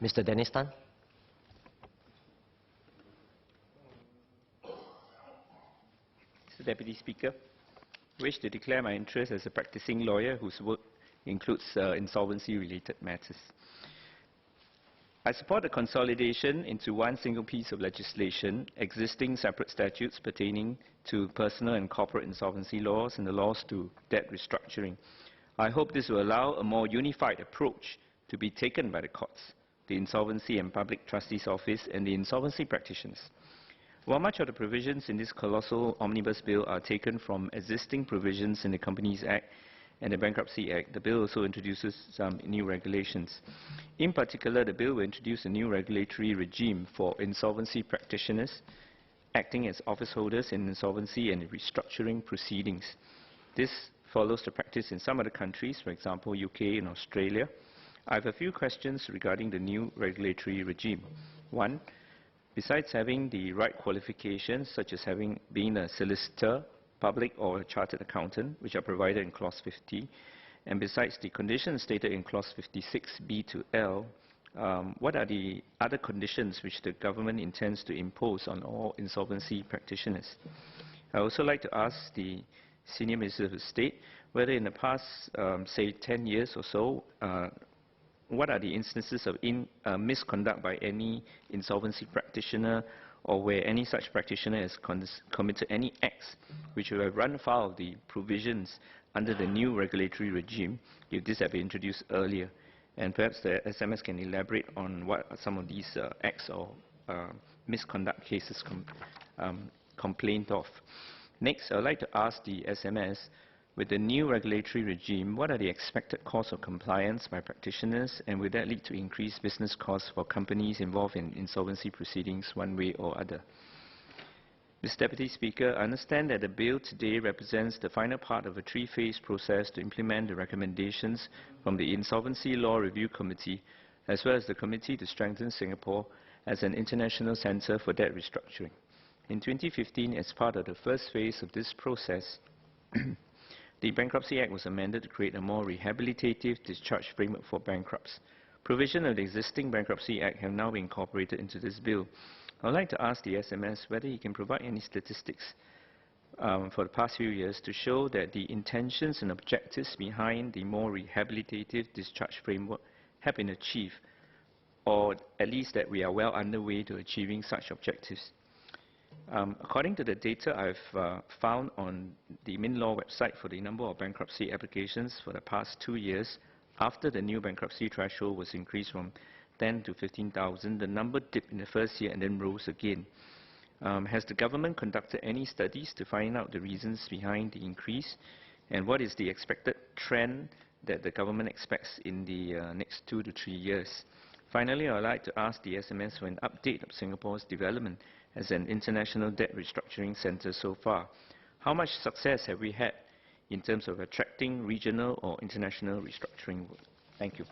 Mr. Dennis Tan. Mr. Deputy Speaker, I wish to declare my interest as a practicing lawyer whose work includes insolvency-related matters. I support the consolidation into one single piece of legislation, existing separate statutes pertaining to personal and corporate insolvency laws and the laws to debt restructuring. I hope this will allow a more unified approach to be taken by the courts, the Insolvency and Public Trustees Office, and the insolvency practitioners. While much of the provisions in this colossal omnibus bill are taken from existing provisions in the Companies Act and the Bankruptcy Act, the bill also introduces some new regulations. In particular, the bill will introduce a new regulatory regime for insolvency practitioners acting as office holders in insolvency and restructuring proceedings. This follows the practice in some other countries, for example, UK and Australia. I have a few questions regarding the new regulatory regime. One, besides having the right qualifications, such as being a solicitor, public or a chartered accountant, which are provided in Clause 50, and besides the conditions stated in Clause 56B to L, what are the other conditions which the government intends to impose on all insolvency practitioners? I also like to ask the Senior Minister of State whether in the past, say, 10 years or so, what are the instances of misconduct by any insolvency practitioner, or where any such practitioner has committed any acts which will have run foul of the provisions under the new regulatory regime, if this had been introduced earlier. And perhaps the SMS can elaborate on what are some of these acts or misconduct cases complained of. Next, I would like to ask the SMS, with the new regulatory regime, what are the expected costs of compliance by practitioners, and will that lead to increased business costs for companies involved in insolvency proceedings one way or other? Mr. Deputy Speaker, I understand that the bill today represents the final part of a three-phase process to implement the recommendations from the Insolvency Law Review Committee, as well as the Committee to Strengthen Singapore as an International Centre for Debt Restructuring. In 2015, as part of the first phase of this process, the Bankruptcy Act was amended to create a more rehabilitative discharge framework for bankrupts. Provisions of the existing Bankruptcy Act have now been incorporated into this bill. I would like to ask the SMS whether he can provide any statistics for the past few years to show that the intentions and objectives behind the more rehabilitative discharge framework have been achieved, or at least that we are well underway to achieving such objectives. According to the data I've found on the MinLaw website for the number of bankruptcy applications for the past 2 years, after the new bankruptcy threshold was increased from 10 to 15,000, the number dipped in the first year and then rose again. Has the government conducted any studies to find out the reasons behind the increase, and what is the expected trend that the government expects in the next 2 to 3 years? Finally, I would like to ask the SMS for an update of Singapore's development as an international debt restructuring centre so far. How much success have we had in terms of attracting regional or international restructuring work? Thank you.